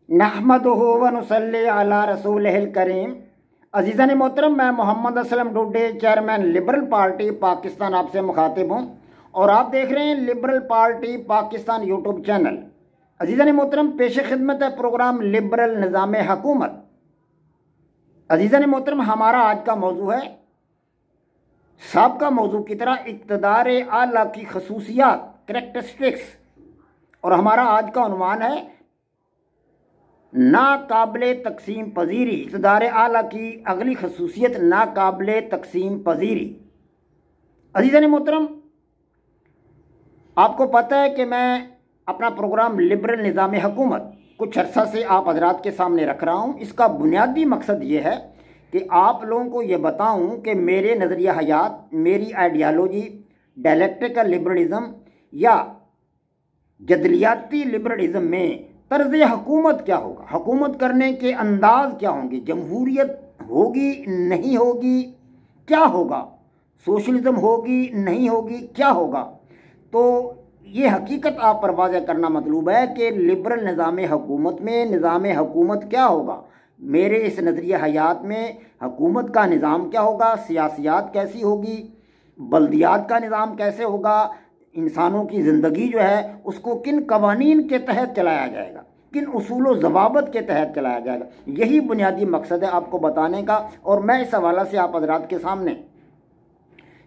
नहमदुहु व नुसल्ली अला रसूलिहिल करीम। अजीज़ान मोहतरम, मैं Mohammad Aslam Dode, chairman Liberal Party Pakistan, आपसे मुखातिब हूँ और आप देख रहे हैं Liberal Party Pakistan YouTube channel. अजीज़ान मोहतरम, पेश खिदमत है प्रोग्राम लिबरल निज़ाम हुकूमत। अजीज़ान मोहतरम, हमारा आज का मौजू है साबका मौजू की तरह इक़्तिदार आला की खसूसियात, करैक्टरिस्टिक्स, और हमारा आज का उन्वान है नाकाबिले तकसीम पजीरी। इक़्तिदार आला की अगली खसूसियत नाकाबिले तकसीम पजीरी। अज़ीज़ान मोहतरम, आपको पता है कि मैं अपना प्रोग्राम लिबरल निज़ाम हुकूमत कुछ अर्सा से आप हजरात के सामने रख रहा हूँ। इसका बुनियादी मकसद ये है कि आप लोगों को ये बताऊँ कि मेरे नज़रिया हयात, मेरी आइडियालॉजी डायलेक्टिकल लिबरलिज़म या जदलियाती लिबरलिज़म में तर्ज़ हुकूमत क्या होगा, हुकूमत करने के अंदाज क्या होंगे, जमहूरियत होगी नहीं होगी, क्या होगा, सोशलिज़म होगी नहीं होगी, क्या होगा। तो ये हकीकत आप पर वाज़ह करना मतलूब है कि लिबरल निज़ाम हुकूमत में निज़ाम हुकूमत क्या होगा, मेरे इस नज़रिया हयात में हुकूमत का निज़ाम क्या होगा, सियासियात कैसी होगी, बल्दियात का निज़ाम कैसे होगा, इंसानों की ज़िंदगी जो है उसको किन कवानीन के तहत चलाया जाएगा, किन उसूल व ज़वाबत के तहत चलाया जाएगा। यही बुनियादी मकसद है आपको बताने का। और मैं इस हवाला से आप हज़रात के सामने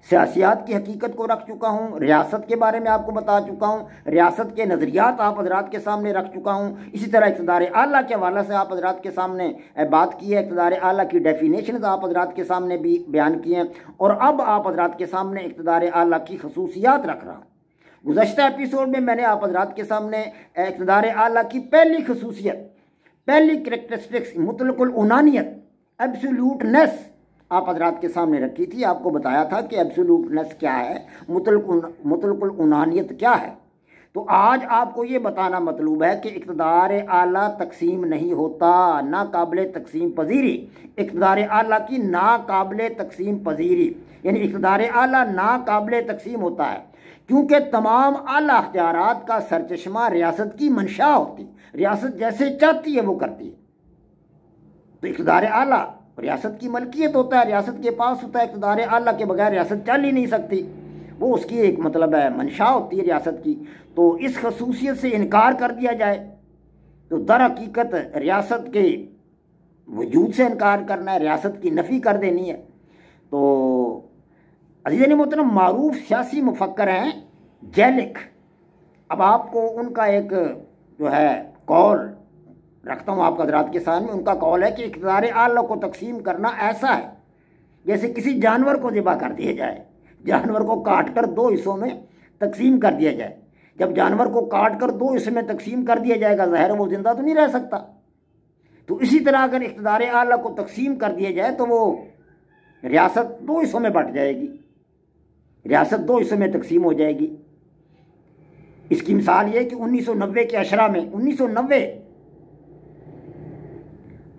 सियासियात की हकीकत को रख चुका हूँ, रियासत के बारे में आपको बता चुका हूँ, रियासत के नज़रियात आप हज़रात के सामने रख चुका हूँ। इसी तरह इक़्तिदार आला के हवाला से आप हज़रात के सामने बात की है, इक़्तिदार आला की डेफिनेशन आप हज़रात के सामने भी बयान किए हैं। और अब आप हज़रात के सामने इक़्तिदार आला की खसूसियात रख रहा हूँ। गुज़श्ता एपिसोड में मैंने आप हज़रात के सामने इक़्तिदार आला की पहली खसूसियत, पहली करैक्टरिस्टिक्स मुतलकुल उनानियत, एब्सोल्यूटनेस आप हज़रात के सामने रखी थी। आपको बताया था कि एब्सोल्यूटनेस क्या है, मुतलकुल उनानियत क्या है। तो आज आपको ये बताना मतलूब है कि इक़्तिदार आला तकसीम नहीं होता, नाकाबिले तकसीम पजीरी। इक़्तिदार आला की नाकाबिले तकसीम पजीरी यानी इक़्तिदार आला नाकाबिले तकसीम होता है क्योंकि तमाम आला अख्तियारात का सरचश्मा रियासत की मंशा होती, रियासत जैसे चाहती है वो करती है। तो इक़्तिदार आला रियासत की मलकियत होता है, रियासत के पास होता है। इक़्तिदार आला के बगैर रियासत चल ही नहीं सकती, वो उसकी एक मतलब है मंशा होती है रियासत की। तो इस खसूसियत से इनकार कर दिया जाए तो दर हकीकत रियासत के वजूद से इनकार करना है, रियासत की नफ़ी कर देनी है। तो अज़ीज़ान मोहतरम, मारूफ सियासी मुफक्कर हैं जैलिक। अब आपको उनका एक जो है कौल रखता हूँ आपका हज़रात के सामने। उनका कौल है कि इक़्तिदार आला को तकसीम करना ऐसा है जैसे किसी जानवर को ज़िबा कर दिया जाए, जानवर को काट कर दो हिस्सों में तकसीम कर दिया जाए। जब जानवर को काट कर दो हिस्से में तकसीम कर दिया जाएगा, ज़ाहिर वो ज़िंदा तो नहीं रह सकता। तो इसी तरह अगर इक़्तिदार आला को तकसीम कर दिया जाए तो वो रियासत दो हिस्सों में बट जाएगी, रियासत दो हिस्सों में तकसीम हो जाएगी। इसकी मिसाल ये कि 1990 के अशरा में, 1990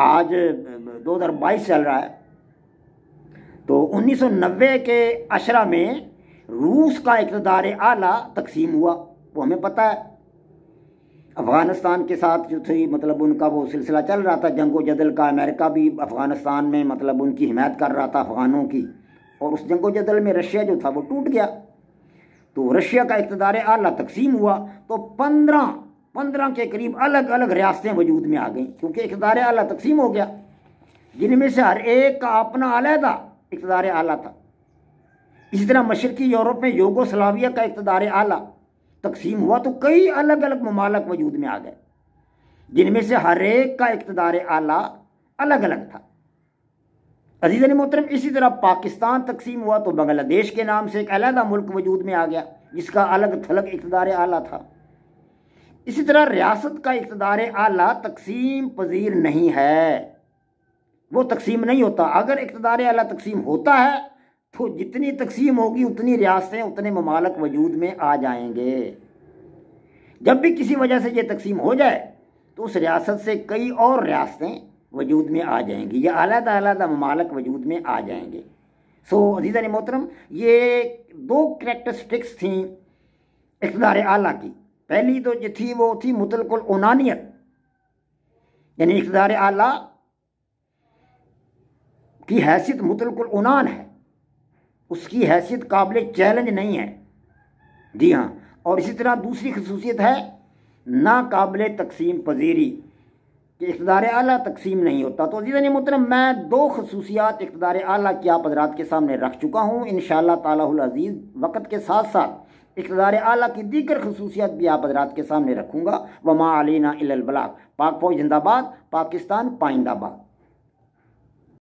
आज 2022 चल रहा है, तो 1990 के अशरा में रूस का इक़्तिदार आला तकसीम हुआ, वो हमें पता है। अफ़गानिस्तान के साथ जो थी मतलब उनका वो सिलसिला चल रहा था जंगो जदल का। अमेरिका भी अफ़गानिस्तान में मतलब उनकी हिमायत कर रहा था अफ़गानों की, और उस जंगो जदल में रशिया जो था वो टूट गया। तो रशिया का इक़्तिदार आला तकसीम हुआ तो 15 के करीब अलग अलग रियासतें वजूद में आ गई क्योंकि इक़्तिदार आला तकसीम हो गया, जिनमें से हर एक का अपना अलहदा इक़्तिदार आला था। इसी तरह मशरक़ी यूरोप में यूगोस्लाविया का इक़्तिदार आला तकसीम हुआ तो कई अलग अलग ममालक वजूद में आ गए, जिनमें से हर एक का इक़्तिदार आला अलग अलग था। अज़ीज़ान मोहतरम, इसी तरह पाकिस्तान तकसीम हुआ तो बांग्लादेश के नाम से एक अलहदा मुल्क वजूद में आ गया जिसका अलग थलग इक़्तिदार आला था। इसी तरह रियासत का इक़्तिदार आला तकसीम पजीर नहीं है, वो तकसीम नहीं होता। अगर इक़्तिदार आला तकसीम होता है तो जितनी तकसीम होगी उतनी रियासतें, उतने ममालक वजूद में आ जाएंगे। जब भी किसी वजह से ये तकसीम हो जाए तो उस रियासत से कई और रियासतें वजूद में आ जाएंगी या अलहदा अलहदा ममालक वजूद में आ जाएंगे। सो अज़ीज़ान मोहतरम, ये दो करैक्टरिस्टिक्स थी इक़्तिदार आला की। पहली तो जो थी वो थी मुतलकुल उनानियत, यानी इक़्तिदार आला की हैसियत मुतलकुल उनान है, उसकी हैसियत काबिल चैलेंज नहीं है। जी हाँ, और इसी तरह दूसरी खसूसियत है नाकाबिल तकसीम पजीरी, कि इक़्तिदार आला तकसीम नहीं होता। तो अज़ीज़ान मोहतरम, मैं 2 खसूसियात इक़्तिदार आला की आप हज़रात के सामने रख चुका हूँ। इंशाअल्लाह तालाहुल अज़ीज़ वक़्त के साथ साथ इक़्तिदार आला की दीगर खसूसियात भी आप हज़रात के सामने रखूँगा। वमा अलैना इल्लल बलाग। पाक फौज जिंदाबाद, पाकिस्तान पाइंदाबाद।